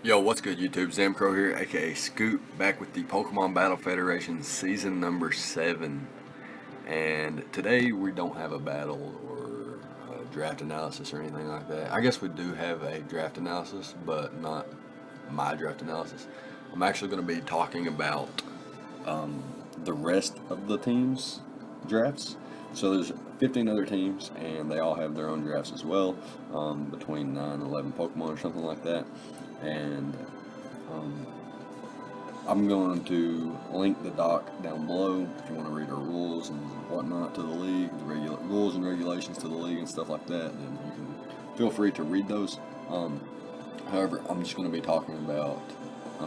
Yo, what's good, YouTube? ZAMCRO here, aka Scoop, back with the Pokemon Battle Federation season number 7. And today we don't have a battle or a draft analysis or anything like that. I guess we do have a draft analysis, but not my draft analysis. I'm actually going to be talking about the rest of the teams' drafts. So there's 15 other teams, and they all have their own drafts as well, between 9 and 11 Pokemon or something like that. And I'm going to link the doc down below if you want to read our rules and whatnot to the league, the rules and regulations to the league and stuff like that. Then you can feel free to read those. However, I'm just going to be talking about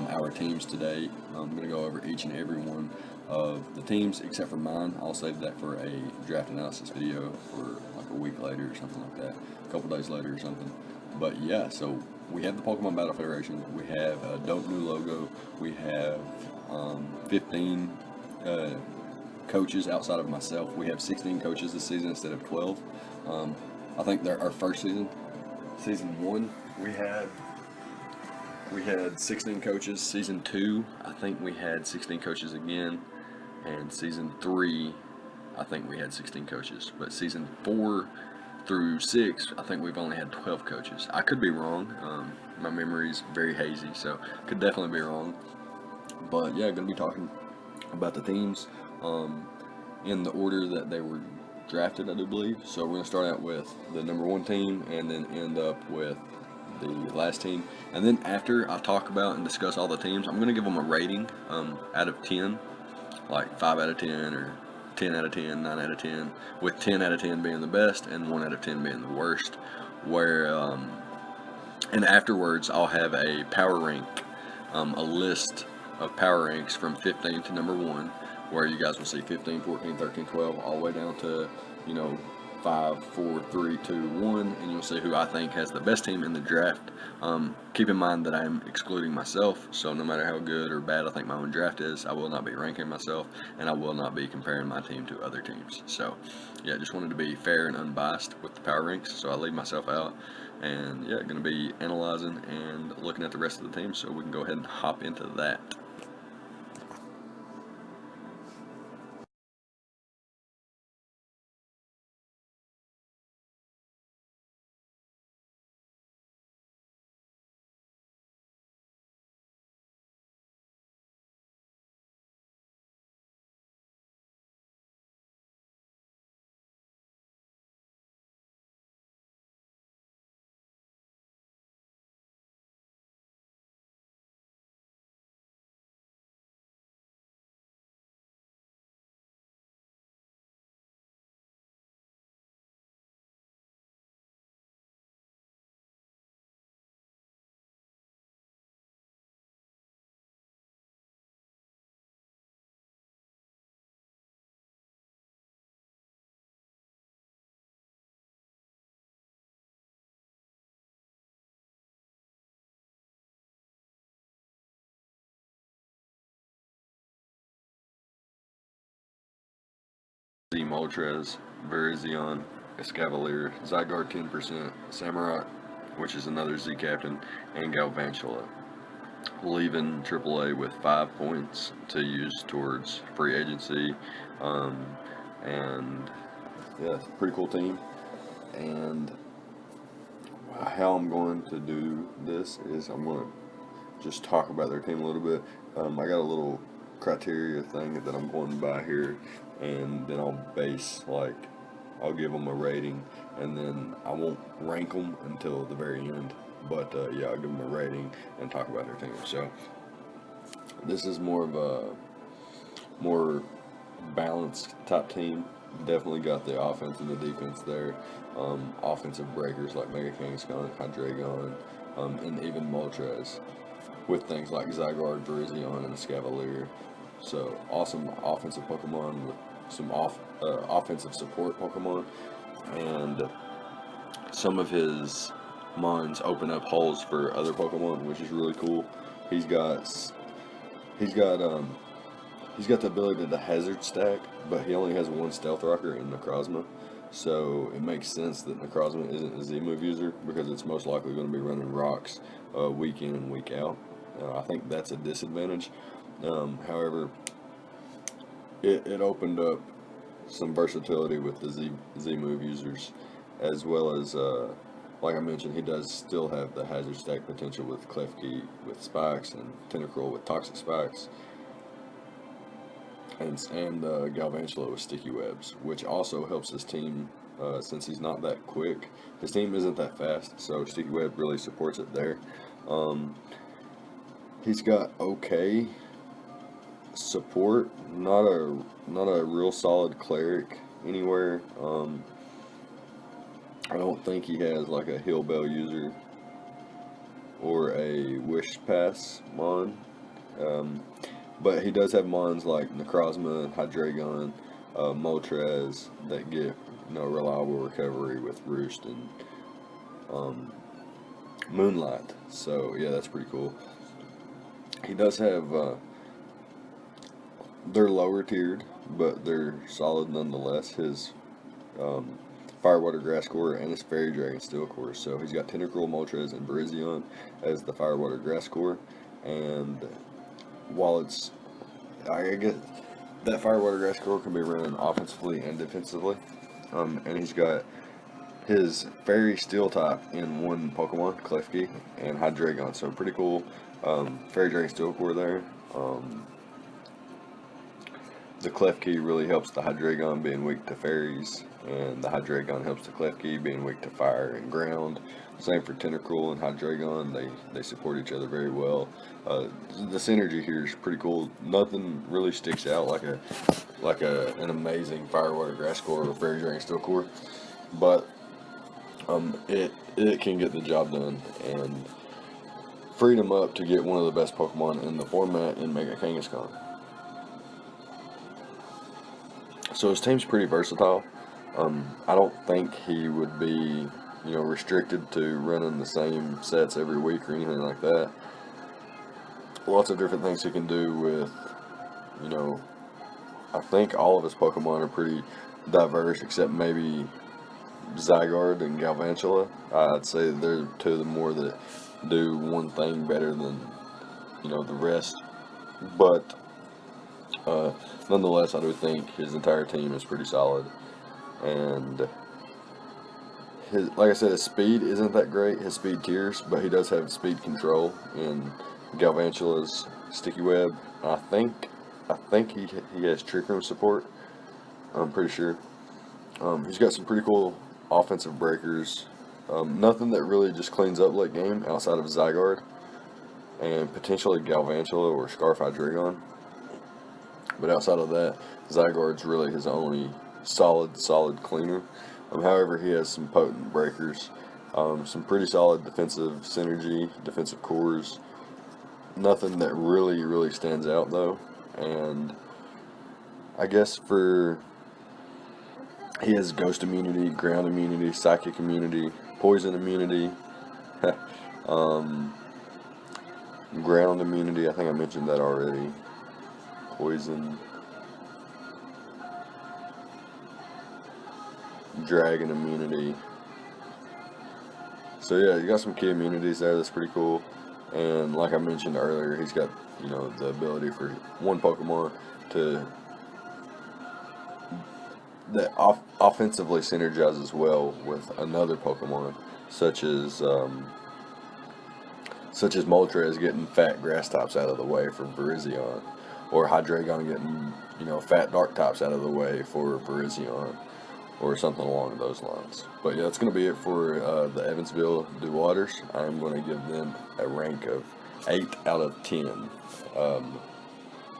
our teams today. I'm going to go over each and every one of the teams except for mine. I'll save that for a draft analysis video for like a week later or something like that, a couple days later or something. But yeah, so we have the Pokemon Battle Federation. We have a dope new logo. We have 15 coaches outside of myself. We have 16 coaches this season instead of 12. I think our first season, season 1, we had 16 coaches. Season 2, I think we had 16 coaches again, and season 3, I think we had 16 coaches. But season 4 through 6, I think we've only had 12 coaches. I could be wrong. My memory's very hazy, so could definitely be wrong. But yeah, going to be talking about the teams in the order that they were drafted, I do believe. So we're going to start out with the number 1 team and then end up with the last team. And then after I talk about and discuss all the teams, I'm going to give them a rating out of 10, like 5 out of 10 or 10 out of 10, 9 out of 10, with 10 out of 10 being the best and 1 out of 10 being the worst. And afterwards, I'll have a power rank, a list of power ranks from 15 to number 1, where you guys will see 15, 14, 13, 12, all the way down to, 5, 4, 3, 2, 1, and you'll see who I think has the best team in the draft. Keep in mind that I'm excluding myself, so no matter how good or bad I think my own draft is, I will not be ranking myself, and I will not be comparing my team to other teams. So, yeah, just wanted to be fair and unbiased with the power ranks, so I leave myself out. And, yeah, going to be analyzing and looking at the rest of the team, so we can go ahead and hop into that. Z Moltres, Virizion, Escavalier, Zygarde 10%, Samurai, which is another Z Captain, and Galvantula, leaving AAA with 5 points to use towards free agency. And yeah, it's a pretty cool team. And how I'm going to do this is I'm going to just talk about their team a little bit. I got a little criteria thing that I'm going by here, and then I'll give them a rating, and then I won't rank them until the very end. But yeah, I'll give them a rating and talk about their team. So this is more of a more balanced top team. Definitely got the offense and the defense there. Offensive breakers like Mega Kangaskhan, Hydreigon, and even Moltres, with things like Zygarde, Virizion, and Escavalier. So awesome offensive Pokemon with some offensive support Pokemon, and some of his mons open up holes for other Pokemon, which is really cool. He's got the ability to hazard stack, but he only has 1 Stealth Rocker in Necrozma. So it makes sense that Necrozma isn't a Z-move user, because it's most likely going to be running rocks week in and week out. I think that's a disadvantage. However, it opened up some versatility with the Z-move users, as well as, like I mentioned, he does still have the hazard stack potential with Klefki with spikes and Tentacruel with toxic spikes, and Galvantula with sticky webs, which also helps his team, since he's not that quick. His team isn't that fast, so sticky web really supports it there. He's got okay support, not a real solid cleric anywhere. I don't think he has like a heal bell user or a wish pass mon. But he does have mons like Necrozma, Hydreigon, Moltres that get reliable recovery with Roost and Moonlight. So yeah, that's pretty cool. He does have they're lower tiered, but they're solid nonetheless. His Firewater Grass Core and his Fairy Dragon Steel Core. So he's got Tentacruel, Moltres, and Virizion as the Firewater Grass Core, and while it's, I guess that Firewater Grass Core can be run offensively and defensively, and he's got his Fairy Steel type in one Pokemon, Klefki, and Hydreigon, so pretty cool. Fairy Dragon Steel Core there. The Klefki really helps the Hydreigon being weak to fairies, and the Hydreigon helps the Klefki being weak to fire and ground. Same for Tentacruel and Hydreigon, they support each other very well. The synergy here is pretty cool. Nothing really sticks out like an amazing Firewater Grass Core or Fairy Dragon Steel Core, but it can get the job done, and freed him up to get one of the best Pokemon in the format in Mega Kangaskhan. So his team's pretty versatile. I don't think he would be, restricted to running the same sets every week or anything like that. Lots of different things he can do with, I think all of his Pokemon are pretty diverse, except maybe Zygarde and Galvantula. I'd say they're two of the more that do one thing better than, the rest. But nonetheless, I do think his entire team is pretty solid, and like I said, his speed isn't that great. His speed tiers, but he does have speed control in Galvantula's Sticky Web. I think he has Trick Room support. I'm pretty sure. He's got some pretty cool offensive breakers. Nothing that really just cleans up late game outside of Zygarde and potentially Galvantula or Scarf Hydreigon. But outside of that, Zygarde's really his only solid cleaner. However, he has some potent breakers, some pretty solid defensive synergy, defensive cores. Nothing that really stands out though. And I guess he has Ghost Immunity, Ground Immunity, Psychic Immunity, Poison Immunity, Ground Immunity. I think I mentioned that already. Poison, Dragon Immunity. So yeah, you got some key immunities there. That's pretty cool. And like I mentioned earlier, he's got the ability for one Pokemon that offensively synergizes well with another Pokemon, such as Moltres getting fat grass types out of the way for Virizion, or Hydreigon getting fat dark types out of the way for Virizion, or something along those lines. But yeah, that's going to be it for the Evansville Dewaters. I'm going to give them a rank of 8 out of 10,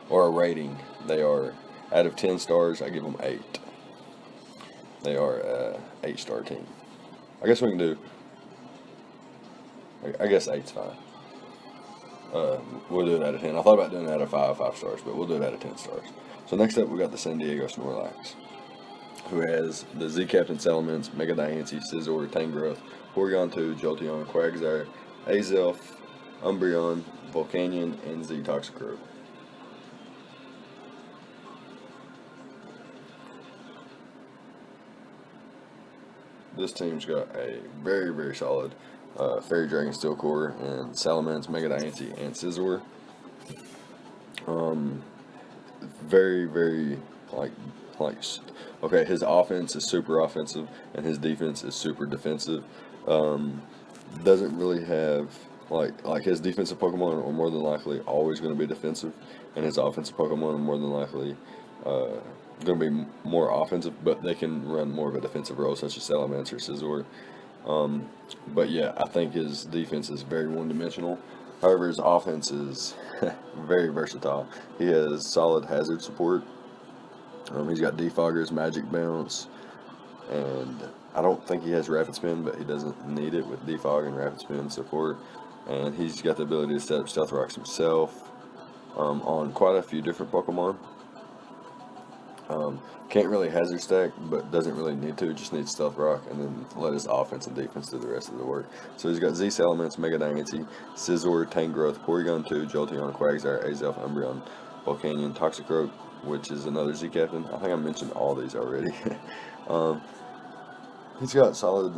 or a rating. They are, out of 10 stars, I give them 8. They are a 8-star team. I guess we can do, I guess 8's fine. We'll do it out of 10. I thought about doing it out of 5 stars, but we'll do it out of 10 stars. So next up, we got the San Diego Snorlax, who has the Z Captain Salamence, Mega Diancie, Scizor, Tangrowth, Porygon 2, Jolteon, Quagsire, Azelf, Umbreon, Volcanion, and Z Toxicroak. this team's got a very, very solid Fairy Dragon Steel Core and Salamence, Mega Diancie, and Scizor. Very, very like okay, his offense is super offensive and his defense is super defensive. Doesn't really have like his defensive Pokemon are more than likely always going to be defensive, and his offensive Pokemon are more than likely going to be more offensive, but they can run more of a defensive role, such as Salamence or Scizor. But yeah, I think his defense is very one-dimensional. However, his offense is very versatile. He has solid hazard support. He's got Defoggers, Magic Bounce, and I don't think he has Rapid Spin, but he doesn't need it with Defog and Rapid Spin support. And he's got the ability to set up Stealth Rocks himself on quite a few different Pokemon. Can't really hazard stack, but doesn't really need to. Just needs Stealth Rock, and then let his offense and defense do the rest of the work. So he's got Z Salamence, Mega Diancie, Scizor, Tangrowth, Porygon 2, Jolteon, Quagsire, Azelf, Umbreon, Volcanion, Toxicroak, which is another Z Captain. I think I mentioned all these already. He's got solid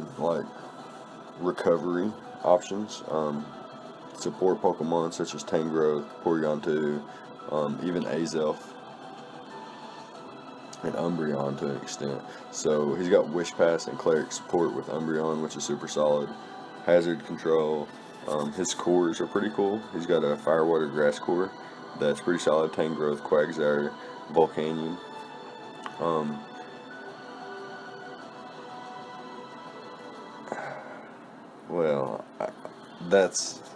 recovery options. Support Pokemon such as Tangrowth, Porygon 2, even Azelf, and Umbreon to an extent. So he's got Wish Pass and Cleric support with Umbreon, which is super solid. Hazard control. His cores are pretty cool. He's got a Fire, Water, Grass core that's pretty solid. Tangrowth, Quagsire, Volcanion. Well,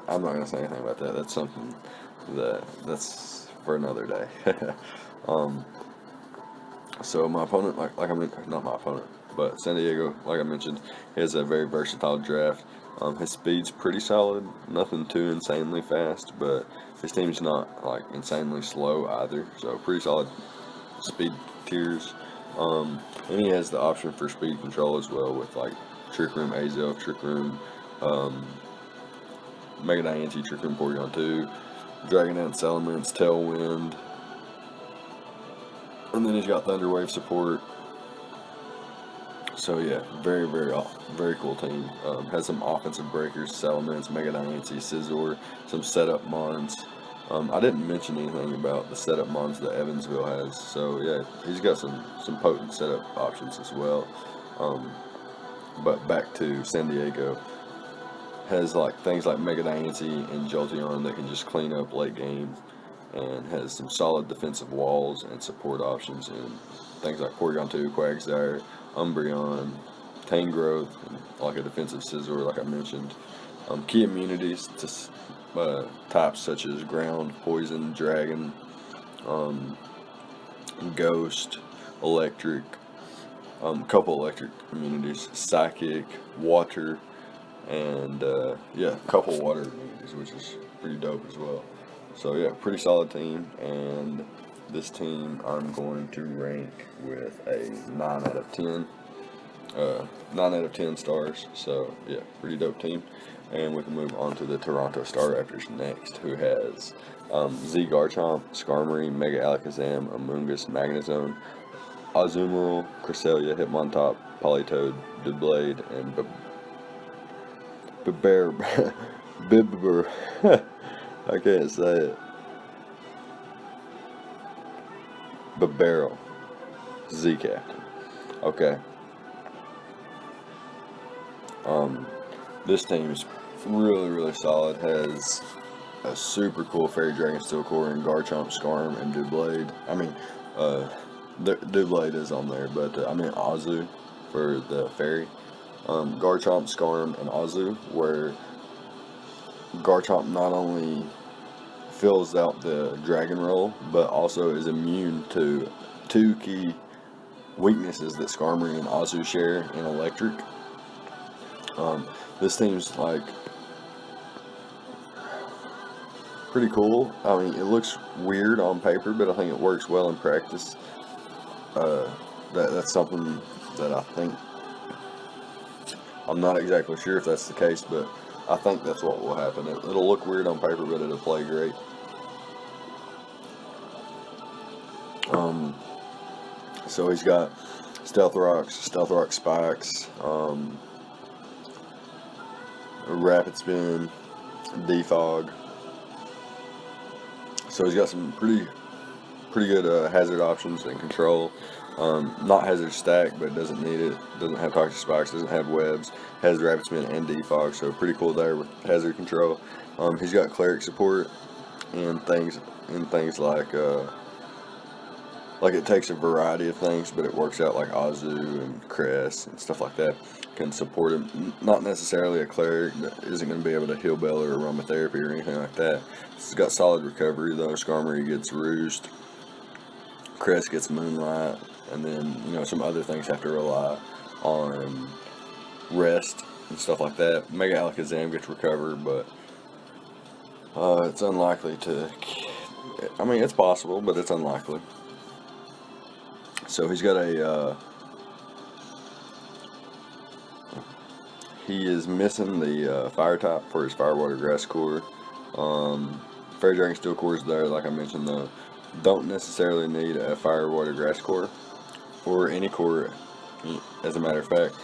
I'm not gonna say anything about that. That's something that's for another day. So my opponent, not my opponent, but San Diego, like I mentioned, he has a very versatile draft. His speed's pretty solid, nothing too insanely fast, but his team's not insanely slow either. So pretty solid speed tiers. And he has the option for speed control as well with Trick Room Azelf, Trick Room Mega Diancie, Trick Room Porygon 2, Dragonite, Salamence, Tailwind. And then he's got Thunder Wave support. So yeah, very, very, very cool team. Has some offensive breakers, Salamence, Mega Diancie, Scizor, some setup mons. I didn't mention anything about the setup mons that Evansville has. So yeah, he's got some potent setup options as well. But back to San Diego, has things like Mega Diancie and Jolteon that can just clean up late game, and has some solid defensive walls and support options in things like Porygon 2, Quagsire, Umbreon, Tangrowth, and a defensive Scizor, like I mentioned. Key immunities to types such as Ground, Poison, Dragon, Ghost, Electric, couple Electric immunities, Psychic, Water, and yeah, couple Water immunities, which is pretty dope as well. So yeah, pretty solid team, and this team I'm going to rank with a 9 out of 10. 9 out of 10 stars. So yeah, pretty dope team. And we can move on to the Toronto Star Raptors next, who has Z Garchomp, Skarmory, Mega Alakazam, Amoonguss, Magnezone, Azumarill, Cresselia, Hitmontop, Politoed, Doublade, and Bibber. I can't say it. Bibarel. Z Captain. Okay. This team is really, really solid. Has a super cool Fairy Dragon Steel Core and Garchomp, Skarm, and Doublade. I mean, Doublade is on there, but I mean Azu for the Fairy. Garchomp, Skarm, and Azu, where Garchomp not only fills out the Dragon role, but also is immune to 2 key weaknesses that Skarmory and Azu share in Electric. This team's pretty cool. I mean, it looks weird on paper, but I think it works well in practice. That's something that I think, I'm not exactly sure if that's the case, but I think that's what will happen. It'll look weird on paper, but it'll play great. So he's got stealth rock spikes, rapid spin, defog. So he's got some pretty good hazard options and control. Not hazard stack, but doesn't need it. Doesn't have toxic spikes. Doesn't have webs. Has rapid spin and defog. So pretty cool there with hazard control. He's got cleric support and things like it takes a variety of things, but it works out like Azu and Cress and stuff like that. Can support him. Not necessarily a cleric that isn't going to be able to heal Bell or aromatherapy or anything like that. It's got solid recovery though. Skarmory gets Roost. Crest gets Moonlight, and then some other things have to rely on rest and stuff like that. Mega Alakazam gets Recover, but it's unlikely to. I mean, it's possible, but it's unlikely. So he's got a. He is missing the Fire type for his Fire, Water, Grass core. Fairy Dragon Steel core is there, like I mentioned though. Don't necessarily need a Fire, Water, Grass core, or any core, as a matter of fact.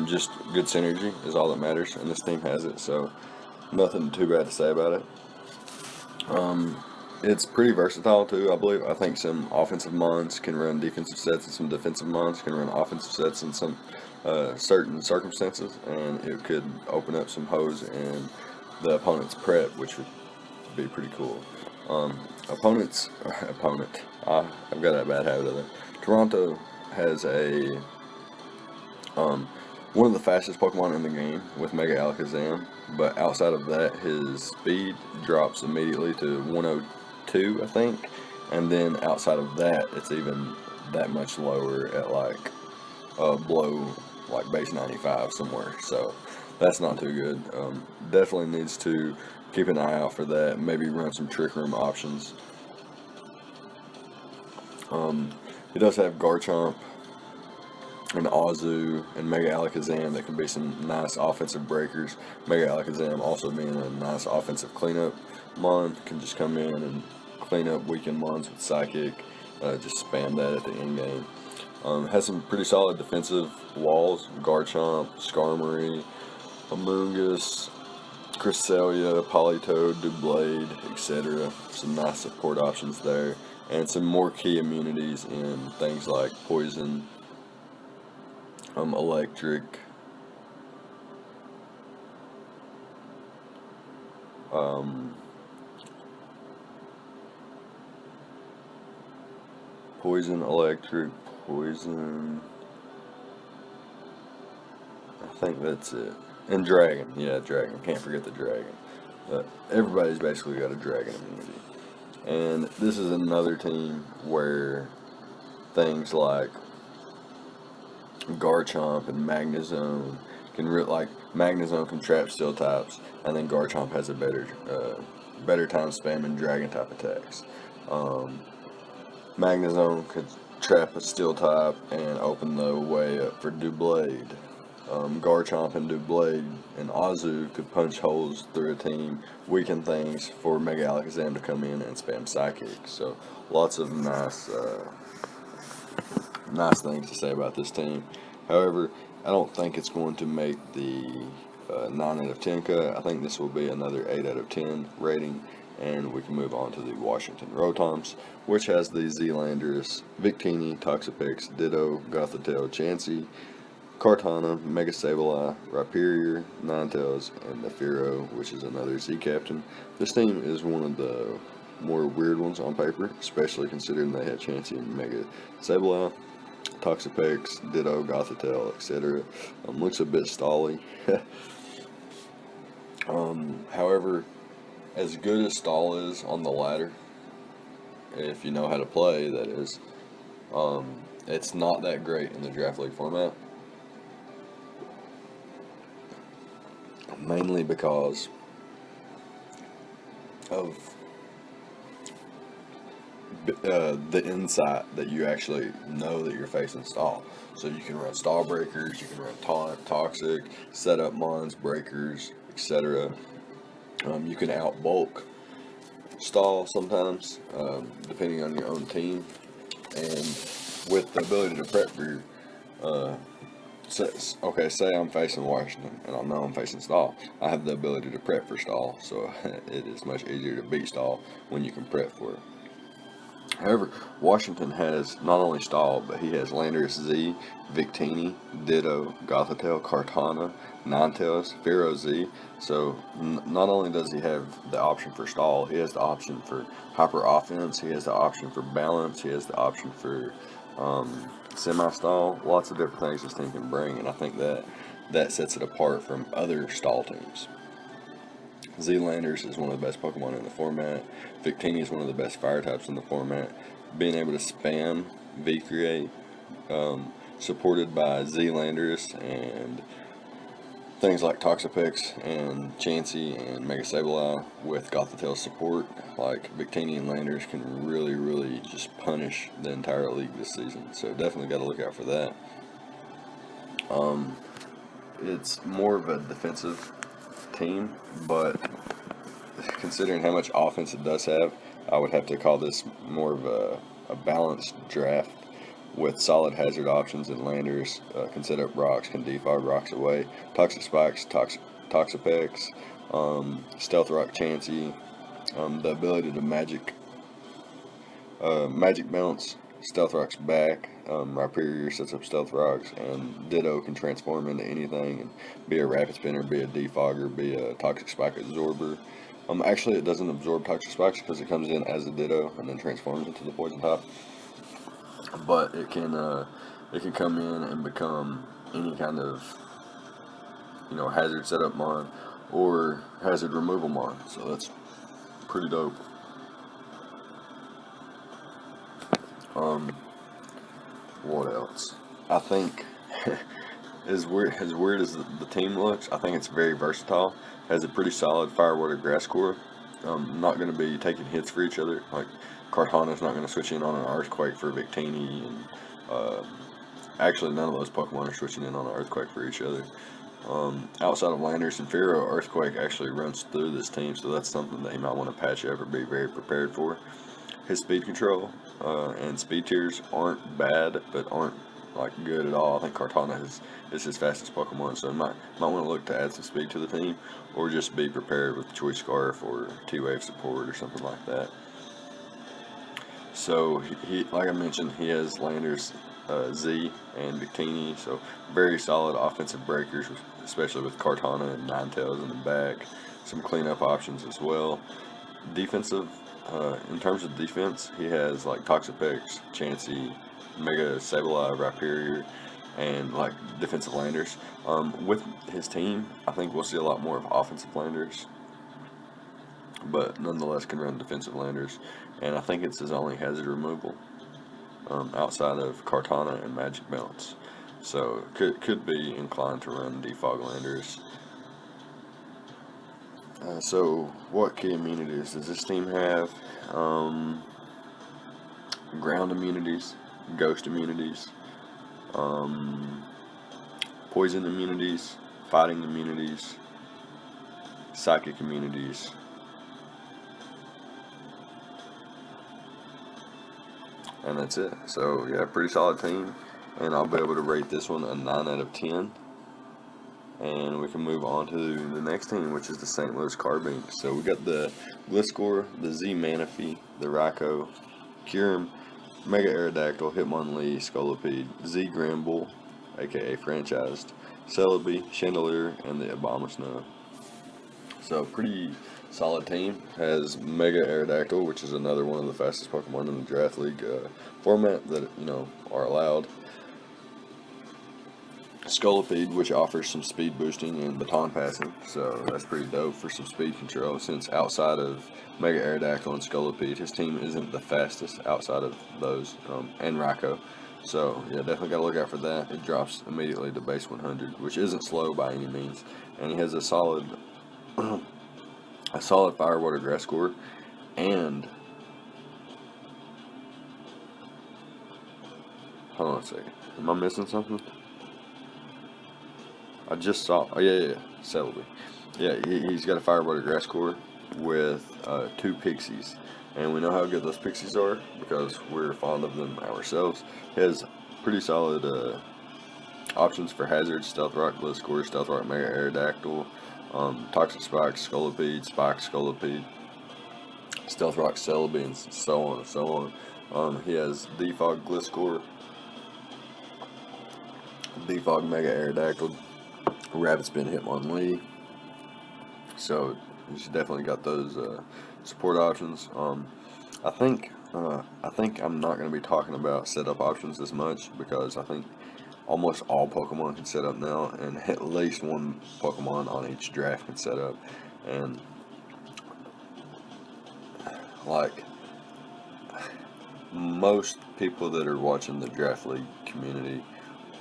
Just good synergy is all that matters, and this team has it, so nothing too bad to say about it. It's pretty versatile too, I believe. I think some offensive mons can run defensive sets, and some defensive mons can run offensive sets in some certain circumstances, and it could open up some holes in the opponent's prep, which would be pretty cool. I've got that bad habit of it. Toronto has a one of the fastest Pokemon in the game with Mega Alakazam, but outside of that, his speed drops immediately to 102, I think, and then outside of that, it's even that much lower at like below like base 95 somewhere. So that's not too good. Definitely needs to keep an eye out for that. Maybe run some Trick Room options. He does have Garchomp and Azu and Mega Alakazam that can be some nice offensive breakers. Mega Alakazam also being a nice offensive cleanup mon, can just come in and clean up weakened mons with Psychic. Just spam that at the end game. Has some pretty solid defensive walls. Garchomp, Skarmory, Amoonguss, Cresselia, Politoed, Doublade, etc. Some nice support options there, and some more key immunities in things like Poison, Electric, Poison, Electric, Poison. I think that's it. And Dragon, yeah, Dragon. Can't forget the Dragon. Everybody's basically got a Dragon immunity. And this is another team where things like Garchomp and Magnezone can like Magnezone can trap Steel types, and then Garchomp has a better time spamming Dragon type attacks. Magnezone could trap a Steel type and open the way up for Doublade. Garchomp and Doublade and Azu could punch holes through a team, weaken things for Mega Alakazam to come in and spam Psychic. So lots of nice things to say about this team. However, I don't think it's going to make the 9 out of 10 cut. I think this will be another 8 out of 10 rating, and we can move on to the Washington Rotoms, which has the Zealandris, Victini, Toxapex, Ditto, Gothitelle, Chansey, Kartana, Mega Sableye, Rhyperior, Ninetales, and Nephiro, which is another Z Captain. This team is one of the more weird ones on paper, especially considering they have Chansey and Mega Sableye, Toxapex, Ditto, Gothitelle, etc. Looks a bit stally. However, as good as Stall is on the ladder, if you know how to play, that is, it's not that great in the Draft League format. Mainly because of the insight that you actually know that you're facing Stall. So you can run Stall Breakers, you can run Taunt, Toxic, set up Mons, Breakers, etc. You can outbulk Stall sometimes, depending on your own team. And with the ability to prep for Okay, say I'm facing Washington, and I know I'm facing Stahl. I have the ability to prep for Stahl, so it is much easier to beat Stahl when you can prep for it. However, Washington has not only Stahl, but he has Landers Z, Victini, Ditto, Gothitelle, Cartana, Ninetales, Pharaoh Z. So not only does he have the option for Stahl, he has the option for hyper offense, he has the option for balance, he has the option for semi-stall. Lots of different things this team can bring, and I think that sets it apart from other stall teams. Z-Landers is one of the best Pokemon in the format. Victini is one of the best fire types in the format. Being able to spam V-Create, supported by Z-Landers and things like Toxapex and Chansey and Mega Sableye with Gothitelle support, like Victini and Landers can really, really just punish the entire league this season. So definitely got to look out for that. It's more of a defensive team, but considering how much offense it does have, I would have to call this more of a balanced draft with solid hazard options and Landers can set up rocks, can defog rocks away, Toxic Spikes, Toxapex, Stealth Rock Chansey, the ability to Magic Bounce, Stealth Rock's back, Rhyperior sets up Stealth Rocks, and Ditto can transform into anything and be a Rapid Spinner, be a Defogger, be a Toxic Spike Absorber. Actually, it doesn't absorb Toxic Spikes because it comes in as a Ditto and then transforms into the Poison type. But it can come in and become any kind of hazard setup mon or hazard removal mon. So that's pretty dope. What else? I think as weird as the team looks, I think it's very versatile. Has a pretty solid Fire, Water, Grass core. Not going to be taking hits for each other. Like Cartana's not going to switch in on an Earthquake for Victini, and actually none of those Pokemon are switching in on an Earthquake for each other. Outside of Landers and Pharaoh, Earthquake actually runs through this team, so that's something that he might want to patch up or be very prepared for. His speed control and speed tiers aren't bad, but aren't like good at all. I think Cartana is his fastest Pokemon, so might want to look to add some speed to the team, or just be prepared with Choice Scarf or T-Wave support or something like that. So he like I mentioned, he has Landers Z and Victini, so very solid offensive breakers, especially with Cartana and Ninetales in the back. Some cleanup options as well. Defensive. In terms of defense, he has like Toxapex, Chansey, Mega Sableye, Rhyperior, and like defensive Landers. With his team, I think we'll see a lot more of offensive Landers, but nonetheless can run defensive Landers, and I think it's his only hazard removal outside of Cartana and Magic Bounce. So could be inclined to run defog Landers. So what key immunities does this team have? Ground immunities, ghost immunities, poison immunities, fighting immunities, psychic immunities, and that's it. So yeah, pretty solid team, and I'll be able to rate this one a 9 out of 10. And we can move on to the next team, which is the St. Louis Carbines. So we got the Gliscor, the Z Manaphy, the Raikou, Kyurem, Mega Aerodactyl, Hitmonlee, Scolipede, Z Gramble, aka Franchised, Celebi, Chandelier, and the Abomasnow. So pretty solid team. Has Mega Aerodactyl, which is another one of the fastest Pokemon in the Draft League format that are allowed. Scolipede, which offers some speed boosting and baton passing, so that's pretty dope for some speed control, since outside of Mega Aerodactyl and Scolipede, his team isn't the fastest outside of those, and Raikou. So yeah, definitely got to look out for that. It drops immediately to base 100, which isn't slow by any means, and he has a solid Fire, Water, Grass core, and hold on a second, am I missing something? I just saw. Oh yeah, Celebi. Yeah, he's got a Fire, Water, Grass core with 2 Pixies, and we know how good those Pixies are because we're fond of them ourselves. He has pretty solid Options for Hazard, Stealth Rock, Gliscor, Stealth Rock, Mega Aerodactyl, Toxic Spike, Scolipede, Spike, Scolipede, Stealth Rock, Celebi, and so on and so on. He has Defog, Gliscor, Defog, Mega Aerodactyl, Rapid Spin, Hitmonlee. So he's definitely got those support options. I think I'm not going to be talking about setup options as much, because I think almost all Pokemon can set up now, and at least one Pokemon on each draft can set up. And like most people that are watching the Draft League community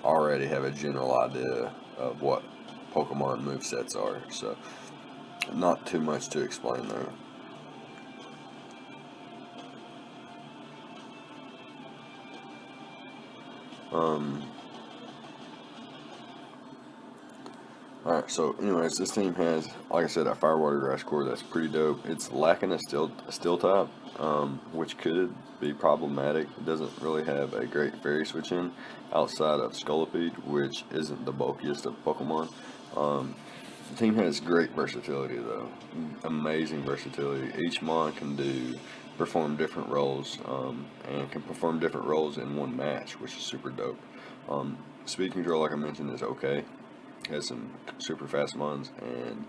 already have a general idea of what Pokemon movesets are, so not too much to explain there. Alright, so anyways, this team has, like I said, a Fire Water Grass core that's pretty dope. It's lacking a steel type, which could be problematic. It doesn't really have a great Fairy Switch in outside of Scolipede, which isn't the bulkiest of Pokemon. The team has great versatility though, amazing versatility. Each Mon can perform different roles, and can perform different roles in one match, which is super dope. Speed control, like I mentioned, is okay. Has some super fast Mons, and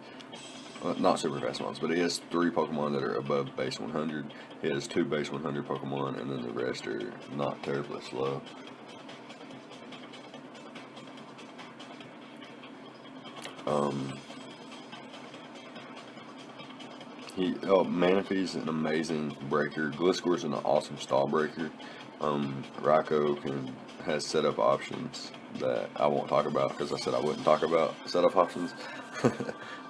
not super fast Mons, but he has 3 Pokemon that are above base 100. He has 2 base 100 Pokemon, and then the rest are not terribly slow. Manaphy's an amazing breaker. Gliscor's an awesome stall breaker. Raikou has setup options that I won't talk about, because I said I wouldn't talk about setup options.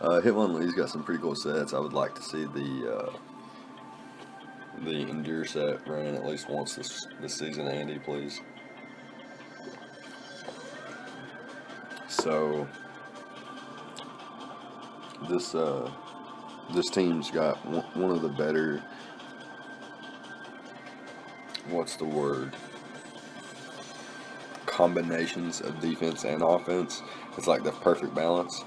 Hitmonlee's got some pretty cool sets. I would like to see the Endure set ran at least once this season, Andy, please. So this team's got one of the better, what's the word, combinations of defense and offense. It's like the perfect balance.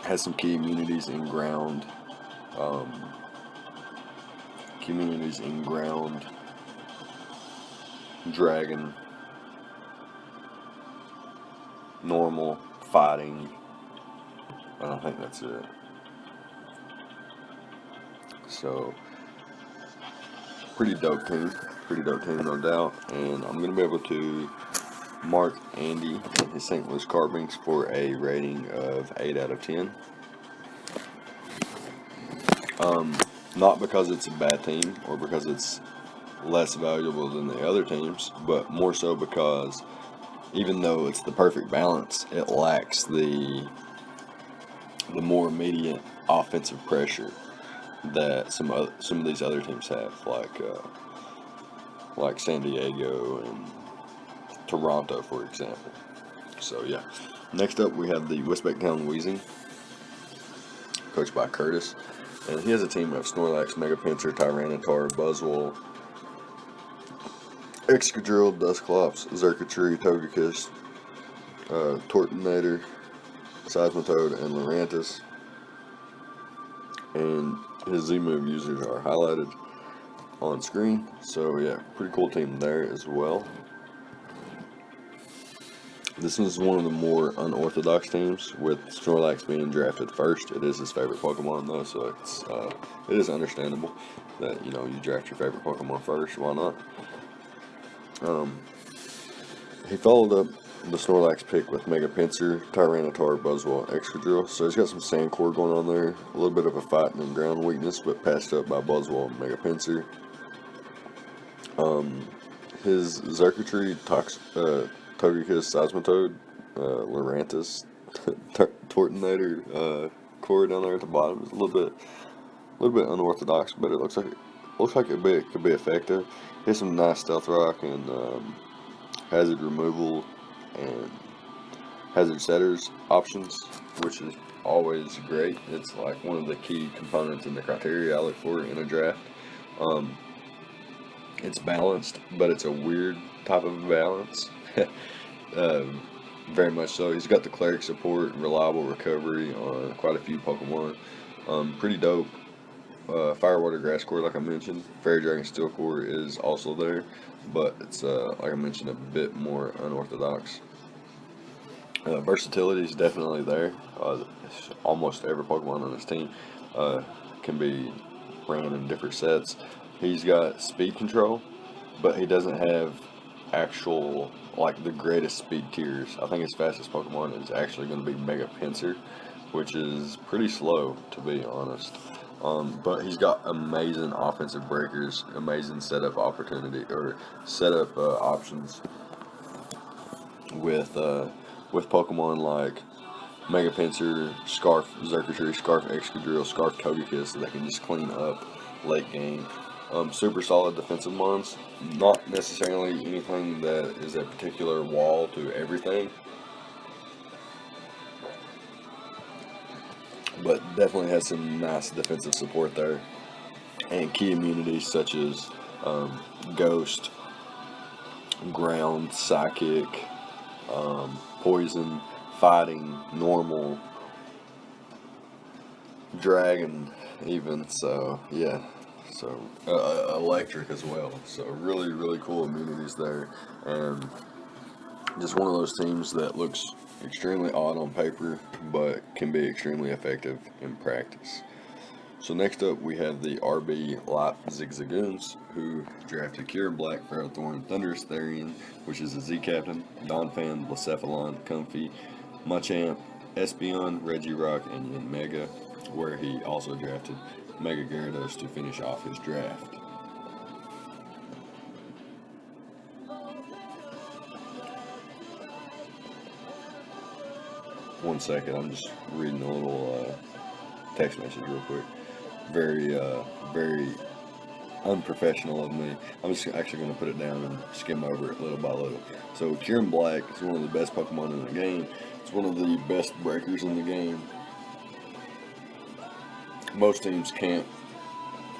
Has some key immunities in ground, dragon, normal, fighting. I don't think that's it. So pretty dope team, no doubt. And I'm gonna be able to mark Andy and his St. Louis Cardinals for a rating of 8 out of 10. Not because it's a bad team or because it's less valuable than the other teams, but more so because even though it's the perfect balance, it lacks the more immediate offensive pressure that some of these other teams have, like San Diego and Toronto, for example. So yeah. Next up, we have the Westbecktown Weezing, coached by Curtis, and he has a team of Snorlax, Mega Pinsir, Tyranitar, Buzzwole, Excadrill, Dusclops, Xurkitree, Togekiss, Tortonator, Seismitoad, and Lurantis. And his Z-move users are highlighted on screen. So yeah, pretty cool team there as well. This is one of the more unorthodox teams, with Snorlax being drafted first. It is his favorite Pokemon though, so it is understandable that, you draft your favorite Pokemon first. Why not? He followed up the Snorlax pick with Mega Pinsir, Tyranitar, Buzzwole, Excadrill. So he's got some Sand Core going on there. A little bit of a fighting and ground weakness, but passed up by Buzzwole and Mega Pinsir. His Xurkitree, Togekiss, Seismitoad, Lurantis, Tortonator core down there at the bottom is a little bit unorthodox, but it looks like it could be effective. Here's some nice Stealth Rock and Hazard Removal and Hazard Setters options, which is always great. It's like one of the key components in the criteria I look for in a draft. It's balanced, but it's a weird type of balance. very much so. He's got the cleric support, reliable recovery on quite a few Pokemon. Pretty dope. Fire, Water, Grass core, like I mentioned. Fairy Dragon Steel core is also there, but it's like I mentioned, a bit more unorthodox. Versatility is definitely there. Almost every Pokemon on his team can be ran in different sets. He's got speed control, but he doesn't have actual, like, the greatest speed tiers. I think his fastest Pokemon is actually going to be Mega Pinsir, which is pretty slow, to be honest. But he's got amazing offensive breakers, amazing setup opportunity or setup options with Pokemon like Mega Pinsir, Scarf Xurkitree, Scarf Excadrill, Scarf Togekiss, so they can just clean up late game. Super solid defensive mons. Not necessarily anything that is a particular wall to everything, but definitely has some nice defensive support there. And key immunities such as Ghost, Ground, Psychic, Poison, Fighting, Normal, Dragon, even. So yeah, so Electric as well. So really cool immunities there, and just one of those teams that looks extremely odd on paper, but can be extremely effective in practice. So next up, we have the RB Light Zigzagoons, who drafted Kieran Black, Ferrothorn, Thunderous Therian, which is a Z Captain, Donphan, Blacephalon, Comfey, Machamp, Espeon, Regirock, and Yanmega, where he also drafted Mega Gyarados to finish off his draft. One second, I'm just reading a little text message real quick. Very unprofessional of me. I'm just actually going to put it down and skim over it little by little. So Kieran Black is one of the best Pokemon in the game. It's one of the best breakers in the game. Most teams can't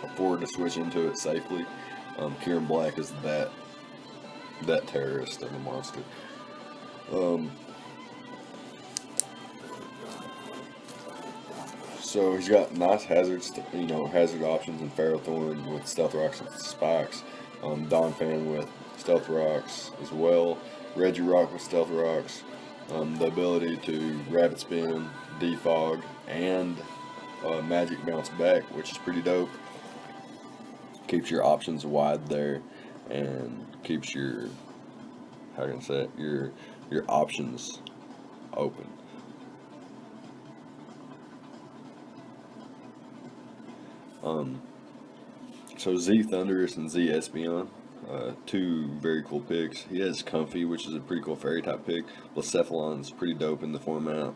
afford to switch into it safely. Kieran Black is that terrorist of a monster. So he's got nice hazards, hazard options in Ferrothorn with Stealth Rocks and Spikes. Donphan with Stealth Rocks as well. Regirock with Stealth Rocks. The ability to Rapid Spin, Defog, and Magic Bounce Back, which is pretty dope. Keeps your options wide there, and keeps your, how can I say it, your options open. So Z Thunderous and Z Espeon, two very cool picks. He has Comfey, which is a pretty cool fairy type pick. Blacephalon's pretty dope in the format.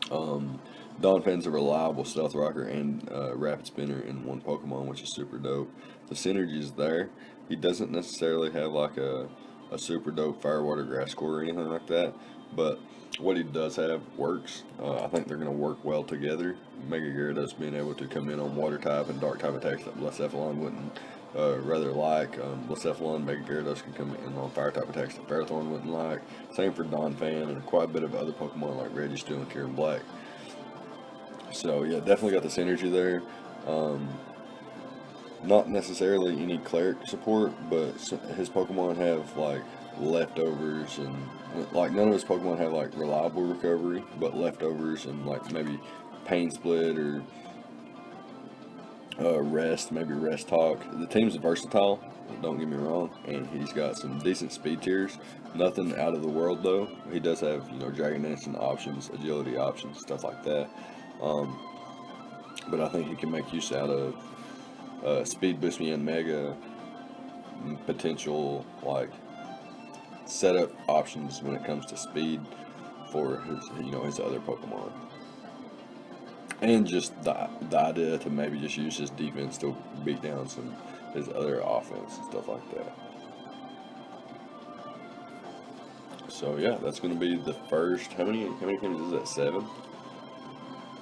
Donphan's a reliable Stealth Rocker and Rapid Spinner in one Pokemon, which is super dope. The synergy is there. He doesn't necessarily have like a super dope Fire, Water, Grass core or anything like that, but what he does have works. I think they're going to work well together. Mega Gyarados being able to come in on Water type and Dark type attacks that Blacephalon wouldn't rather like. Blacephalon, Mega Gyarados can come in on Fire type attacks that Ferrothorn wouldn't like. Same for Donphan and quite a bit of other Pokemon like Registeel and Kieran Black. So yeah, definitely got the synergy there. Not necessarily any cleric support, but his Pokemon have like leftovers, and like none of his Pokemon have like reliable recovery, but leftovers and like maybe Pain Split or Rest, maybe Rest Talk. The team's versatile, don't get me wrong, and he's got some decent speed tiers. Nothing out of the world though. He does have Dragon Instinct options, agility options, stuff like that. But I think he can make use out of Speed Boost Me and Mega, potential like setup options when it comes to speed for his his other Pokemon, and just the idea to maybe just use his defense to beat down his other offense and stuff like that. So yeah, that's going to be the first. How many teams is that? 7.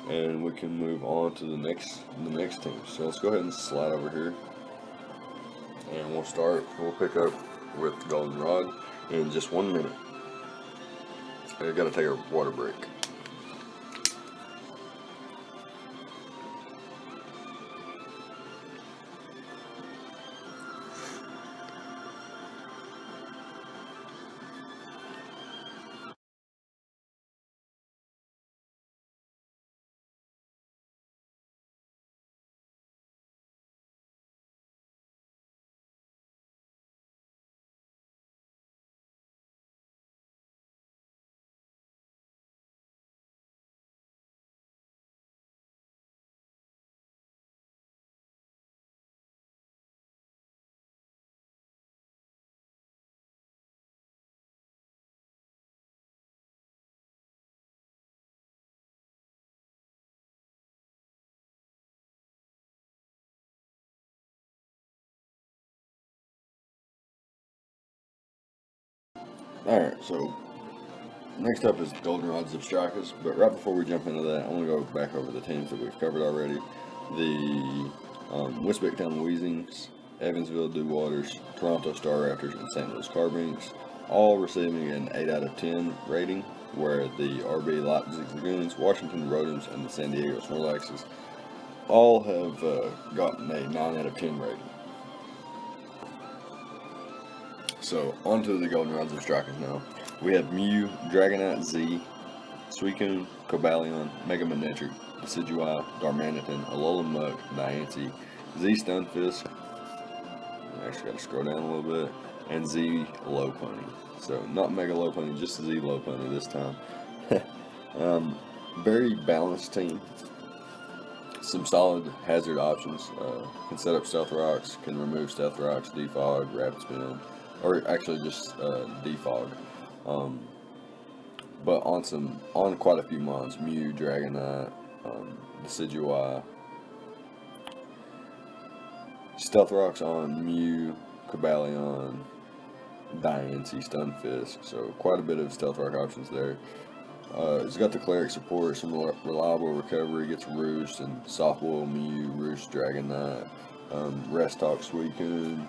And we can move on to the next team. So let's go ahead and slide over here, and we'll pick up with Goldenrod in just 1 minute. I gotta take a water break. Alright, so next up is Goldenrods of Strikers, but right before we jump into that, I want to go back over the teams that we've covered already. The Wisbecktown Weezings, Evansville Dewaters, Toronto Star Raptors, and St. Louis Carbinks, all receiving an 8 out of 10 rating, where the RB Leipzig Dragoons, Washington Rodents, and the San Diego Snorlaxes all have gotten a 9 out of 10 rating. So, on to the Goldenrods of Strikers now. We have Mew, Dragonite Z, Suicune, Cobalion, Mega Manectric, Decidueye, Darmanitan, Alolan Muck, Diancie, Z Stunfisk, I actually got to scroll down a little bit, and Z Lopunny. So, not Mega Lopunny, just Z Lopunny this time. Very balanced team. Some solid hazard options. Can set up Stealth Rocks, can remove Stealth Rocks, Defog, Rapid Spin, or actually just Defog. But on quite a few mons, Mew, Dragonite, Decidueye, Stealth Rocks on Mew, Cobalion, Diancie, Stunfisk, so quite a bit of Stealth Rock options there. It's got the Cleric support, some reliable recovery, gets Roost and Softboil Mew, Roost Dragonite, Rest Talk Suicune,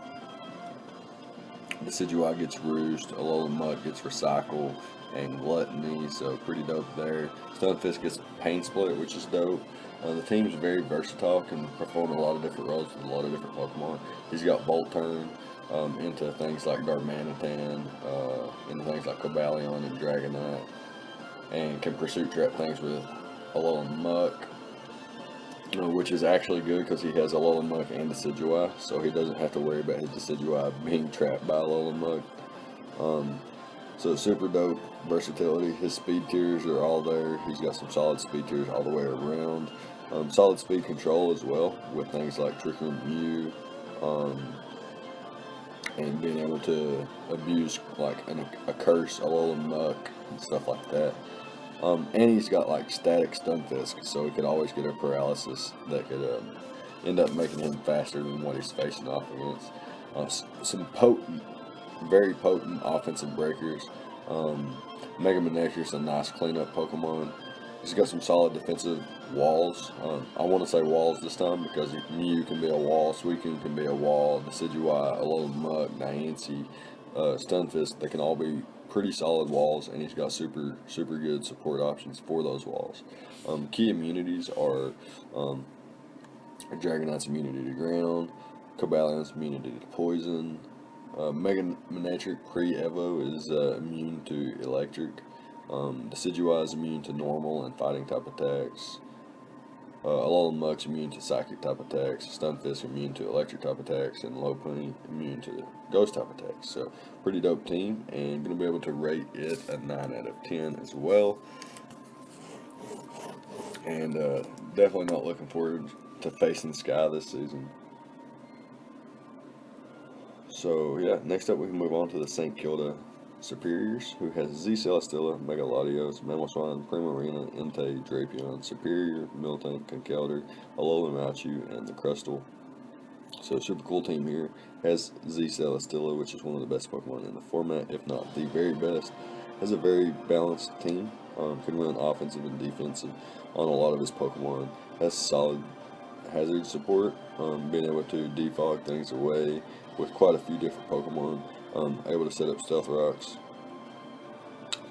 Decidueye gets Roost, Alolan Muck gets Recycle, and Gluttony, so pretty dope there. Stunfisk gets Pain Split, which is dope. The team is very versatile, can perform a lot of different roles with a lot of different Pokemon. He's got Bolt Turn into things like Darmanitan, into things like Cobalion and Dragonite, and can Pursuit Trap things with Alolan Muck, which is actually good because he has Alolan Muck and Decidueye, so he doesn't have to worry about his Decidueye being trapped by Alolan Muck. So super dope versatility. His speed tiers are all there. He's got some solid speed tiers all the way around. Solid speed control as well, with things like Trick Room Mew, and being able to abuse like a curse, Alolan Muck, and stuff like that. And he's got like static Stunfisk, so he could always get a paralysis that could end up making him faster than what he's facing off against. Some very potent offensive breakers. Mega Manectric's a nice cleanup Pokemon. He's got some solid defensive walls. I want to say walls this time because Mew can be a wall, Suicune can be a wall, Decidueye, Alolan Muck, Diancie, Stunfisk, they can all be pretty solid walls, and he's got super good support options for those walls. Key immunities are Dragonite's immunity to ground, Cobalion's immunity to poison, Mega Manectric pre-Evo is immune to electric, Decidueye is immune to normal and fighting type attacks, Alolan Muck's immune to psychic type attacks, Stunfisk immune to electric type attacks, and Lopunny immune to ghost type attacks. So pretty dope team, and going to be able to rate it a 9 out of 10 as well. And definitely not looking forward to facing Sky this season. So yeah, next up we can move on to the St. Kilda Superiors, who has Z Celesteela, Mega Latios, Mamoswine, Primarina, Entei, Drapion, Superior, Miltank, Conkeldurr, Alolan Mewtwo, and the Crustle. So super cool team here. Has Z Celesteela, which is one of the best Pokemon in the format, if not the very best. Has a very balanced team. Can run offensive and defensive on a lot of his Pokemon. Has solid hazard support, being able to defog things away with quite a few different Pokemon. Able to set up Stealth Rocks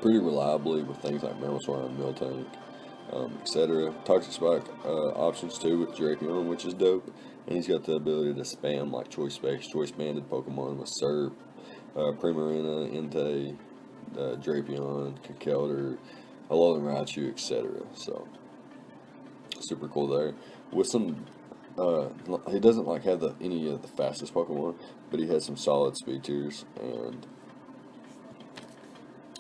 pretty reliably with things like Mammoth Mill Tank, etc. Toxic Spike options too with Drapion, which is dope. And he's got the ability to spam like Choice Specs, Choice Banded Pokemon with Serp, Primarina, Entei, Drapion, Conkeldurr, Alolan Raichu, etc. So, super cool there. With some, he doesn't like have any of the fastest Pokemon, but he has some solid speed tiers, and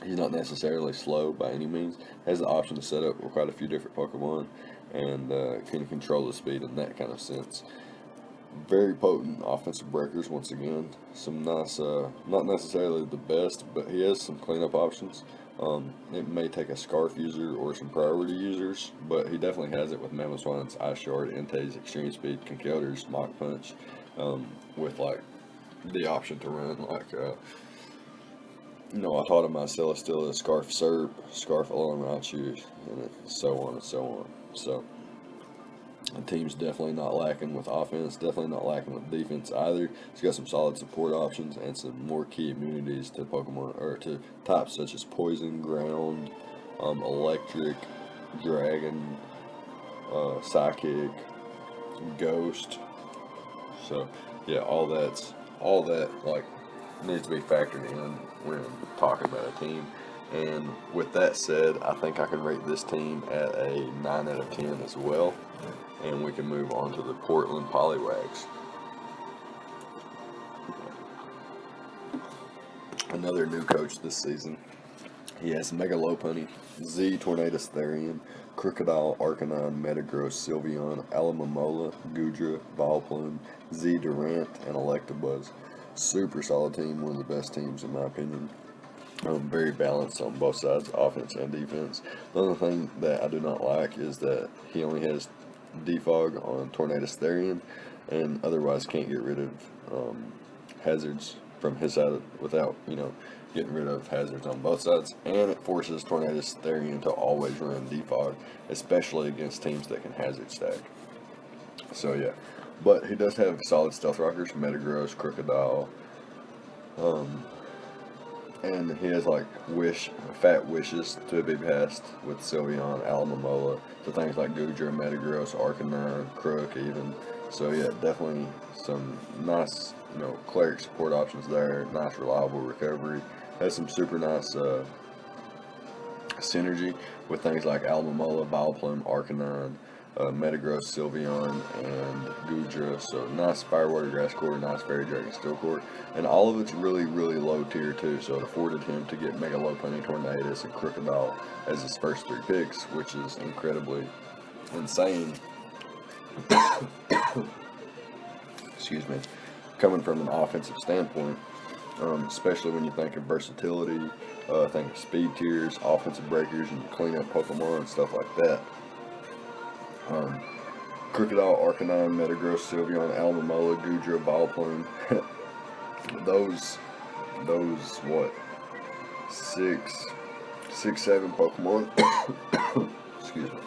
he's not necessarily slow by any means. Has the option to set up with quite a few different Pokemon, and can control the speed in that kind of sense. Very potent offensive breakers once again. Some nice, not necessarily the best, but he has some cleanup options. It may take a Scarf user or some priority users, but he definitely has it with Mamoswine's Ice Shard, Entei's Extreme Speed, Conkeldurr's Mach Punch, with like the option to run like, I taught him my Celesteela, Scarf Serp, Scarf Alolan Raichu, and so on and so on. So, the team's definitely not lacking with offense, definitely not lacking with defense either. It's got some solid support options and some more key immunities to Pokemon, or to types such as Poison, Ground, Electric, Dragon, Psychic, Ghost. So, yeah, all that like needs to be factored in when talking about a team. And with that said, I think I can rate this team at a 9 out of 10 as well. And we can move on to the Portland Poliwags. Another new coach this season. He has Mega Lopunny, Z Tornadus Therian, Crocodile, Arcanine, Metagross, Sylveon, Alomomola, Goodra, Vileplume, Z Durant, and Electabuzz. Super solid team, one of the best teams in my opinion. Very balanced on both sides, offense and defense. The only thing that I do not like is that he only has Defog on Tornadus Therian, and otherwise can't get rid of hazards from his side without, getting rid of hazards on both sides. And it forces Tornadus Therian to always run Defog, especially against teams that can hazard stack. So yeah, but he does have solid Stealth Rockers, Metagross, Crocodile, and he has like fat wishes to be passed with Sylveon, Alomomola, to things like Goodra, Metagross, Arcanine, Crook even. So yeah, definitely some nice, cleric support options there. Nice reliable recovery. Has some super nice synergy with things like Alomomola, Vileplume, Arcanine, Metagross, Sylveon, and Goodra. So nice Firewater Grass Core, nice Fairy Dragon Steel Core, and all of it's really, really low tier too. So it afforded him to get Mega Lopunny, Tornadus, and Crocodile as his first 3 picks, which is incredibly insane. Excuse me. Coming from an offensive standpoint, especially when you think of versatility, think of speed tiers, offensive breakers, and cleanup Pokemon and stuff like that. Crocodile, Arcanine, Metagross, Sylveon, Alomomola, Goodra, Vileplume. those what, 7 Pokemon. Excuse me.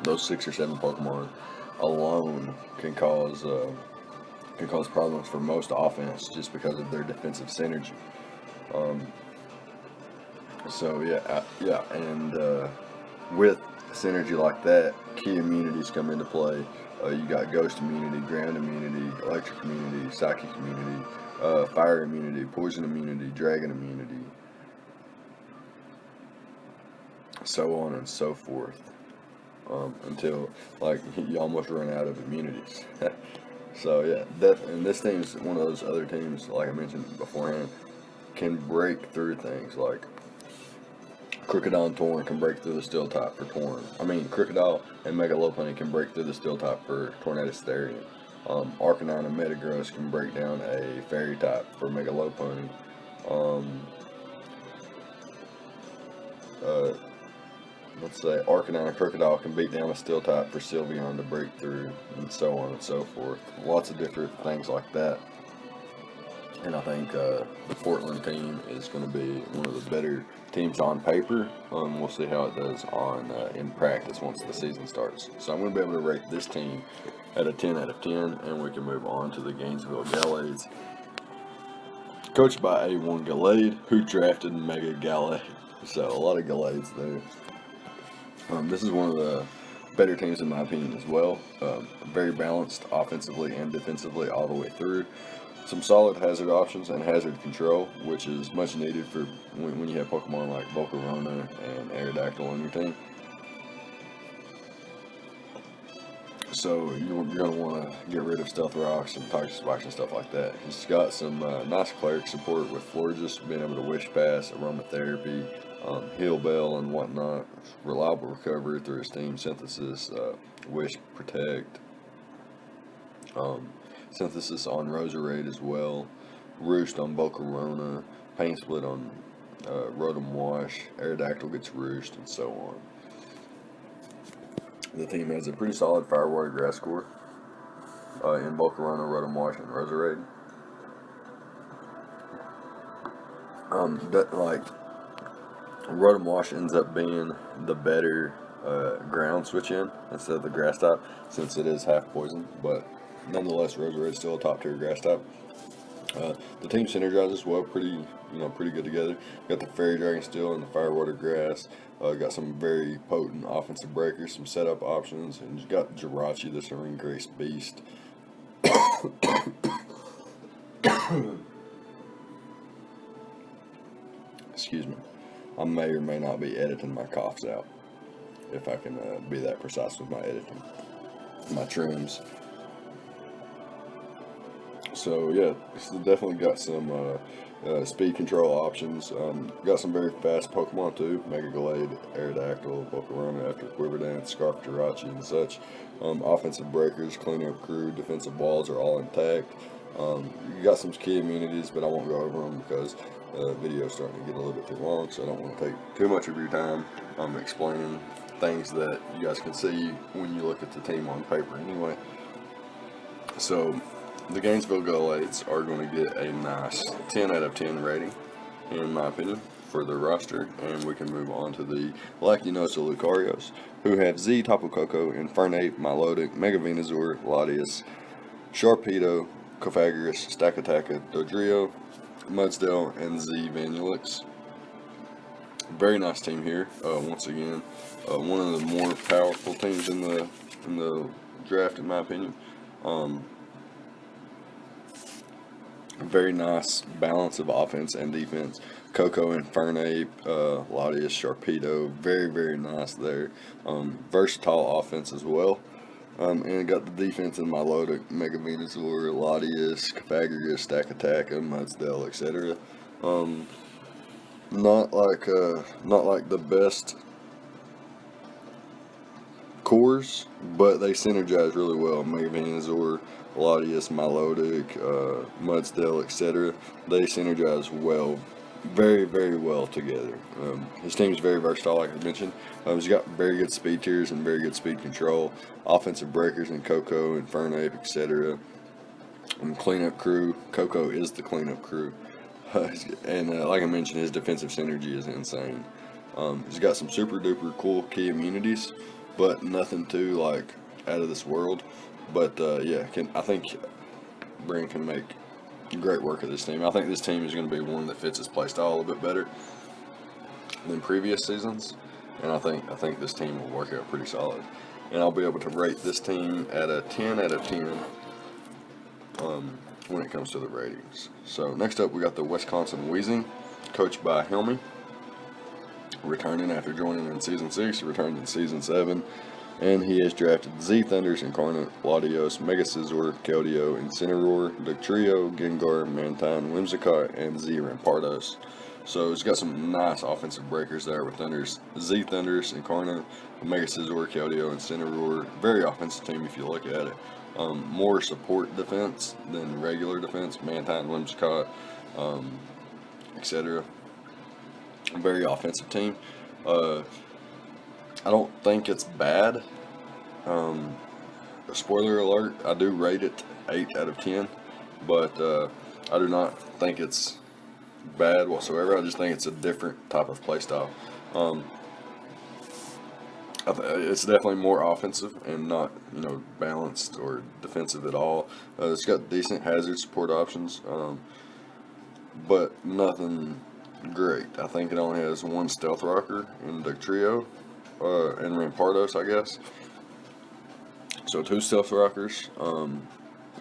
Those 6 or 7 Pokemon alone can cause problems for most offense just because of their defensive synergy. So yeah, and with synergy like that, key immunities come into play. You got Ghost immunity, Ground immunity, Electric immunity, Psychic immunity, Fire immunity, Poison immunity, Dragon immunity, so on and so forth, until like you almost run out of immunities. So yeah, and this team's one of those other teams, like I mentioned beforehand, can break through things like Crocodile and Torn can break through the Steel type for Torn. Crocodile and Mega Lopunny can break through the Steel type for Tornadus Therian. Arcanine and Metagross can break down a Fairy type for Mega Lopunny. Let's say Arcanine and Crocodile can beat down a Steel type for Sylveon to break through, and so on and so forth. Lots of different things like that. And I think the Portland team is going to be one of the better teams on paper. We'll see how it does in practice once the season starts. So I'm going to be able to rate this team at a 10 out of 10, and we can move on to the Gainesville Gallades. Coached by A1 Gallade, who drafted Mega Gallade. So a lot of Gallades there. This is one of the better teams in my opinion as well. Very balanced offensively and defensively all the way through. Some solid hazard options and hazard control, which is much needed for when you have Pokemon like Volcarona and Aerodactyl on your team. So you're going to want to get rid of Stealth Rocks and Toxic Spikes and stuff like that. He's got some nice Cleric support with Florges, being able to Wish Pass, Aromatherapy, Heal Bell and whatnot. Reliable recovery through his Steam Synthesis, Wish Protect, Synthesis on Roserade as well, Roost on Volcarona, Pain Split on Rotom Wash, Aerodactyl gets Roost, and so on. The team has a pretty solid Fire Water Grass score in Volcarona, Rotom Wash, and Roserade. Rotom Wash ends up being the better ground switch in instead of the grass type, since it is half poison, but nonetheless Roserade is still a top tier grass type. The team synergizes well, pretty good together. Got the Fairy Dragon Steel and the Fire Water Grass. Got some very potent offensive breakers, some setup options, and you got Jirachi, the Serene Grace Beast. Excuse me. I may or may not be editing my coughs out, if I can be that precise with my editing, my trims. So yeah, it's definitely got some speed control options. Got some very fast Pokemon too, Mega Gallade, Aerodactyl, Volcarona after Quiver Dance, Scarf Jirachi and such. Offensive breakers, cleanup crew, defensive walls are all intact. You got some key immunities, but I won't go over them because the video's starting to get a little bit too long, so I don't want to take too much of your time explaining things that you guys can see when you look at the team on paper anyway. So the Gainesville Gallades are going to get a nice 10 out of 10 rating, in my opinion, for their roster. And we can move on to the Lactinosa Lucarios, who have Z, Tapu Koko, Infernape, Milotic, Mega Venusaur, Latias, Sharpedo, Cofagrigus, Stakataka, Dodrio, Mudsdale, and Z Vanulix. Very nice team here. Once again, one of the more powerful teams in the draft, in my opinion. Very nice balance of offense and defense. Coco, Infernape, Latias, Sharpedo, very, very nice there. Versatile offense as well. And got the defense in Milotic, Mega Venusaur, Latias, Cofagrigus, Stakataka, Mudsdale, etc. Not like the best cores, but they synergize really well. Mega Venusaur, Latias, Milotic, Mudsdale, etc. They synergize well, very, very well together. His team is very versatile, like I mentioned. He's got very good speed tiers and very good speed control, offensive breakers in Coco, Infernape, etc. Cleanup crew. Coco is the cleanup crew. And like I mentioned, his defensive synergy is insane. He's got some super duper cool key immunities, but nothing too like out of this world. But yeah, I think Brand can make great work of this team. I think this team is going to be one that fits his playstyle a little bit better than previous seasons, and I think this team will work out pretty solid. And I'll be able to rate this team at a 10 out of 10 when it comes to the ratings. So next up, we got the Wisconsin Weezing, coached by Helmy, returning after joining in Season 6, returned in Season 7. And he has drafted Z Thunders, Incarnate, Latios, Mega Scizor, Keldeo, Incineroar, Dugtrio, Gengar, Mantine, Whimsicott, and Z Rampardos. So he's got some nice offensive breakers there with Thunders, Z Thunders, Incarnate, Mega Scizor, Keldeo, Incineroar. Very offensive team if you look at it. More support defense than regular defense, Mantine, Whimsicott, etc. Very offensive team. I don't think it's bad. Spoiler alert, I do rate it 8 out of 10, but I do not think it's bad whatsoever. I just think it's a different type of playstyle. It's definitely more offensive and not, balanced or defensive at all. It's got decent hazard support options. but nothing great. I think it only has one Stealth Rocker in the trio, and Rampardos, I guess. So 2 Stealth Rockers, a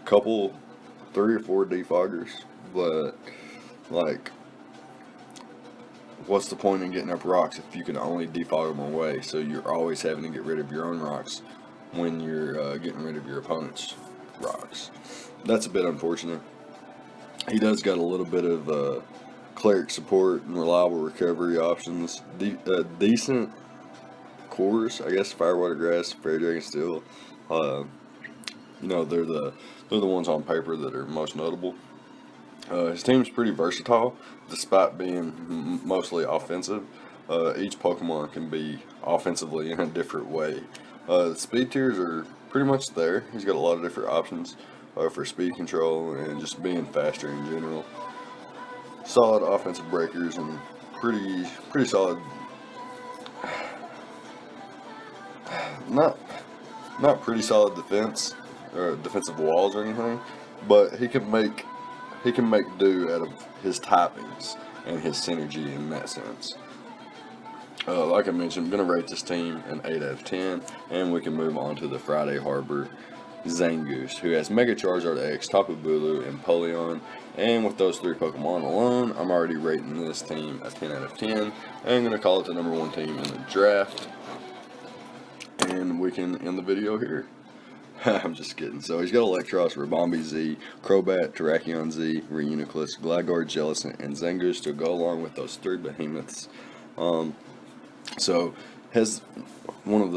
couple, 3 or 4 defoggers, but like, what's the point in getting up rocks if you can only defog them away? So you're always having to get rid of your own rocks when you're getting rid of your opponent's rocks. That's a bit unfortunate. He does got a little bit of cleric support and reliable recovery options. Decent cores, I guess. Firewater Grass, Fairy Dragon Steel. You know, they're the ones on paper that are most notable. His team's pretty versatile, despite being mostly offensive. Each Pokemon can be offensively in a different way. The speed tiers are pretty much there. He's got a lot of different options for speed control and just being faster in general. Solid offensive breakers and pretty solid. Not pretty solid defense or defensive walls or anything, but he can make do out of his typings and his synergy in that sense. Like I mentioned, I'm going to rate this team an 8 out of 10, and we can move on to the Friday Harbor Zangoose, who has Mega Charizard X, Tapu Bulu, and Polion. And with those 3 Pokemon alone, I'm already rating this team a 10 out of 10. And I'm going to call it the number 1 team in the draft. And we can end the video here. I'm just kidding. So he's got Electros, Ribombee Z, Crobat, Terrakion Z, Reuniclus, Gligar, Jellicent, and Zangoose to go along with those 3 behemoths. So has one of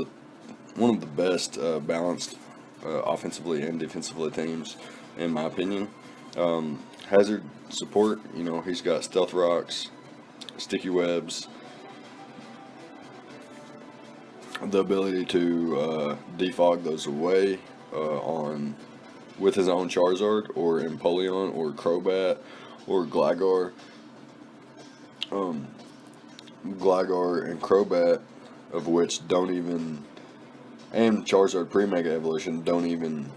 the best balanced offensively and defensively teams, in my opinion. Hazard support, you know, he's got Stealth Rocks, Sticky Webs, the ability to defog those away with his own Charizard or Empoleon or Crobat or Gligar. Gligar and Crobat, of which don't even, and Charizard Pre-Mega Evolution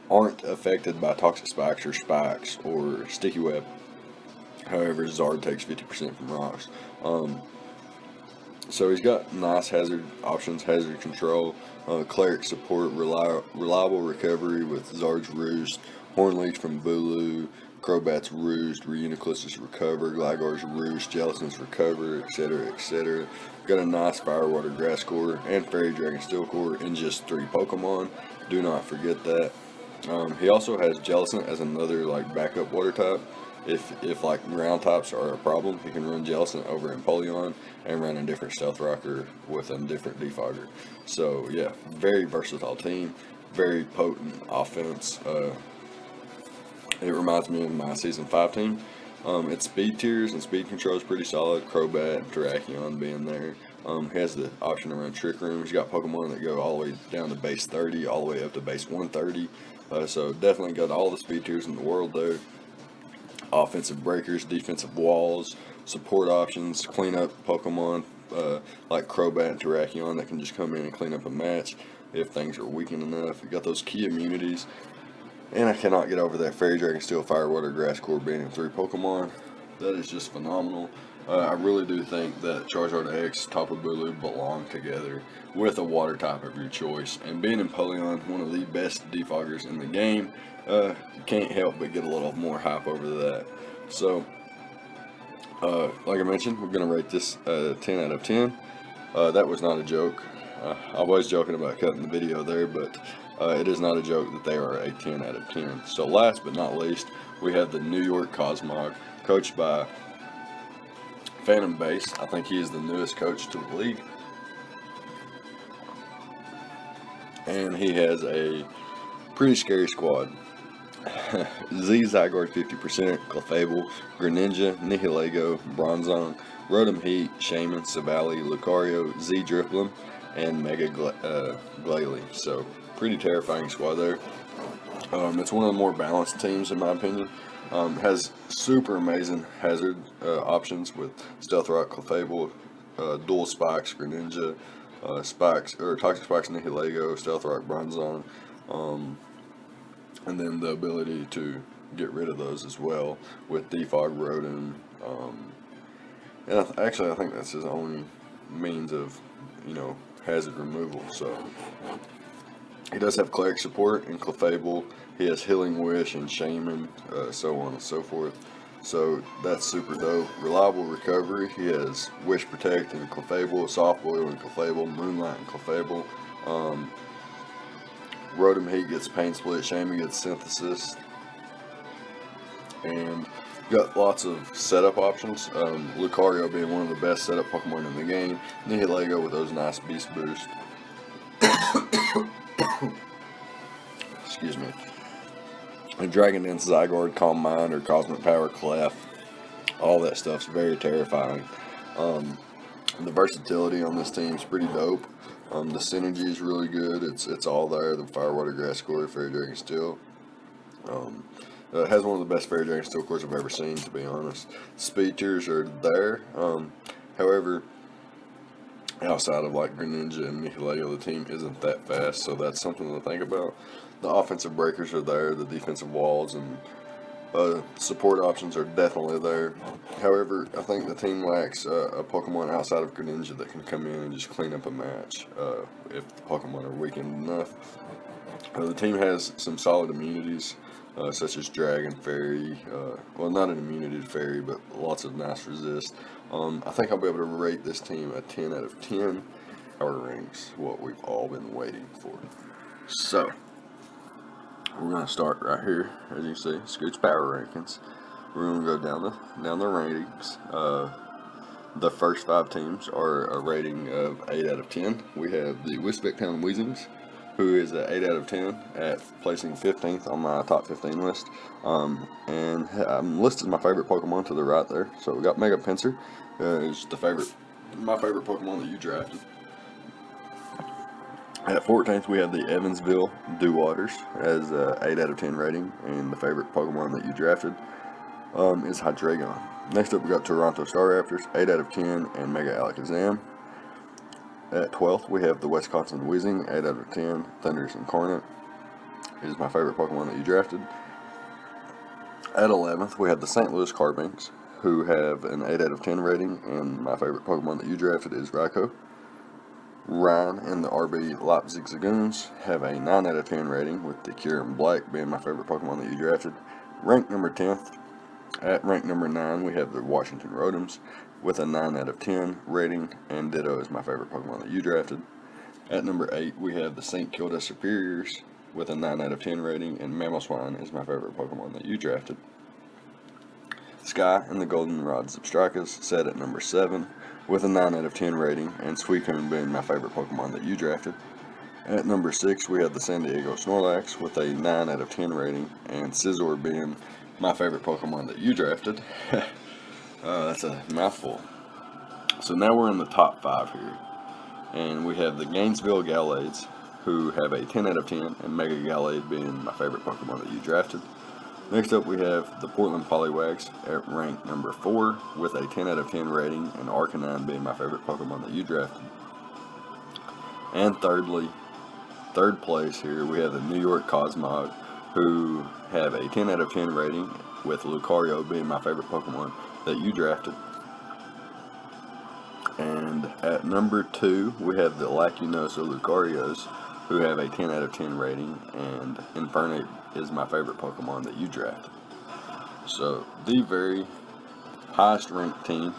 aren't affected by Toxic Spikes or Spikes or Sticky Web. However, Zard takes 50% from rocks. So he's got nice hazard options, hazard control, cleric support, reliable recovery with Zard's Roost, Hornleech from Bulu, Crobat's Roost, Reuniclus's Recover, Gligar's Roost, Jellicent's Recover, etc., etc. Got a nice Firewater Grass core and Fairy Dragon Steel core in just 3 Pokemon. Do not forget that. He also has Jellicent as another like backup water type. If like ground types are a problem, he can run Jellicent over Empoleon and run a different Stealth Rocker with a different defogger. So yeah, very versatile team, very potent offense. It reminds me of my Season 5 team. Its speed tiers and speed control is pretty solid. Crobat, Terrakion being there. He has the option to run Trick Room. He's got Pokemon that go all the way down to base 30, all the way up to base 130. So definitely got all the speed tiers in the world there. Offensive breakers, defensive walls, support options, clean up Pokemon like Crobat and Terrakion that can just come in and clean up a match if things are weakened enough. You got those key immunities. And I cannot get over that Fairy Dragon Steel Firewater Grass core being in 3 Pokemon. That is just phenomenal. I really do think that Charizard X, Tapu Bulu belong together with a water type of your choice. And being Empoleon, one of the best defoggers in the game, you can't help but get a little more hype over that. So, like I mentioned, we're going to rate this 10 out of 10. That was not a joke. I was joking about cutting the video there, but it is not a joke that they are a 10 out of 10. So last but not least, we have the New York Cosmog, coached by Phantom Base. I think he is the newest coach to the league. And he has a pretty scary squad. Z Zygarde 50%, Clefable, Greninja, Nihilego, Bronzong, Rotom Heat, Shaman, Savali, Lucario, Z Drifblim, and Mega Glalie. So pretty terrifying squad there. It's one of the more balanced teams in my opinion. Has super amazing hazard options with Stealth Rock, Clefable, Dual Spikes, Greninja, Spikes or Toxic Spikes, Nihilego, Stealth Rock, Bronzong, and then the ability to get rid of those as well with defog Rotom. And actually, I think that's his only means of, hazard removal. So he does have cleric support and Clefable. He has Healing Wish and Shaman, so on and so forth. So that's super dope. Reliable recovery. He has Wish Protect and Clefable, Soft Boil and Clefable, Moonlight and Clefable. Rotom Heat gets Pain Split, Shaman gets Synthesis, and got lots of setup options. Lucario being one of the best setup Pokemon in the game. Nihilego with those nice Beast Boost. Excuse me. And Dragon Dance, Zygarde, Calm Mind, or Cosmic Power, Clef. All that stuff's very terrifying. The versatility on this team is pretty dope. The synergy is really good. It's all there. The Fire, Water, Grass Core, Fairy Dragon Steel. It has one of the best Fairy Dragon Steel cores I've ever seen, to be honest. Speed tiers are there. However, outside of like Greninja and Nihilego, the team isn't that fast, so that's something to think about. The offensive breakers are there, the defensive walls and support options are definitely there. However, I think the team lacks a Pokemon outside of Greninja that can come in and just clean up a match if the Pokemon are weakened enough. The team has some solid immunities, such as Dragon, Fairy, well, not an immunity to Fairy, but lots of nice resist. I think I'll be able to rate this team a 10 out of 10. Power ranks, what we've all been waiting for. So, we're going to start right here, as you see, Scoot's Power Rankings. We're going to go down the ratings. The first 5 teams are a rating of 8 out of 10. We have the Whisbeck-Town Weezings, who is an 8 out of 10 at placing 15th on my top 15 list. And I'm listed my favorite Pokemon to the right there. So we got Mega Pinsir, is my favorite Pokemon that you drafted. At 14th, we have the Evansville Dewaters as an 8 out of 10 rating, and the favorite Pokemon that you drafted is Hydreigon. Next up, we got Toronto Staraptors, 8 out of 10, and Mega Alakazam. At 12th, we have the Wisconsin Weezing, 8 out of 10, Thundurus Incarnate is my favorite Pokemon that you drafted. At 11th, we have the St. Louis Carbinks, who have an 8 out of 10 rating, and my favorite Pokemon that you drafted is Raikou. Ryan and the RB Leipzig Zagoons have a 9 out of 10 rating, with the Kyurem Black being my favorite Pokemon that you drafted. Ranked number 10th. At rank number 9, we have the Washington Rotoms with a 9 out of 10 rating, and Ditto is my favorite Pokemon that you drafted. At number 8, we have the St. Kilda Superiors with a 9 out of 10 rating, and Mamoswine is my favorite Pokemon that you drafted. Sky and the Goldenrod Zebstricas set at number 7 with a 9 out of 10 rating, and Suicune being my favorite Pokemon that you drafted. At number 6, we have the San Diego Snorlax with a 9 out of 10 rating, and Scizor being my favorite Pokemon that you drafted. That's a mouthful. So now we're in the top 5 here, and we have the Gainesville Gallades, who have a 10 out of 10, and Mega Gallade being my favorite Pokemon that you drafted. Next up, we have the Portland Poliwags at rank number 4 with a 10 out of 10 rating, and Arcanine being my favorite Pokemon that you drafted. And thirdly, third place here, we have the New York Cosmog, who have a 10 out of 10 rating, with Lucario being my favorite Pokemon that you drafted. And at number 2, we have the Lacinosa Lucarios, who have a 10 out of 10 rating, and Infernape is my favorite Pokemon that you drafted. So, the very highest ranked team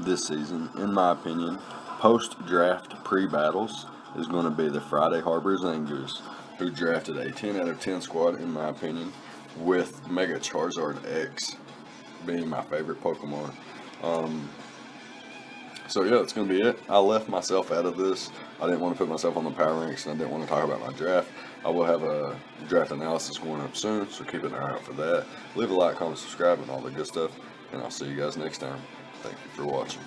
this season, in my opinion, post-draft pre-battles, is going to be the Friday Harbor Zangoose, who drafted a 10 out of 10 squad, in my opinion, with Mega Charizard X being my favorite Pokemon. So yeah, that's going to be it. I left myself out of this. I didn't want to put myself on the power ranks, and I didn't want to talk about my draft. I will have a draft analysis going up soon, so keep an eye out for that. Leave a like, comment, subscribe, and all the good stuff, and I'll see you guys next time. Thank you for watching.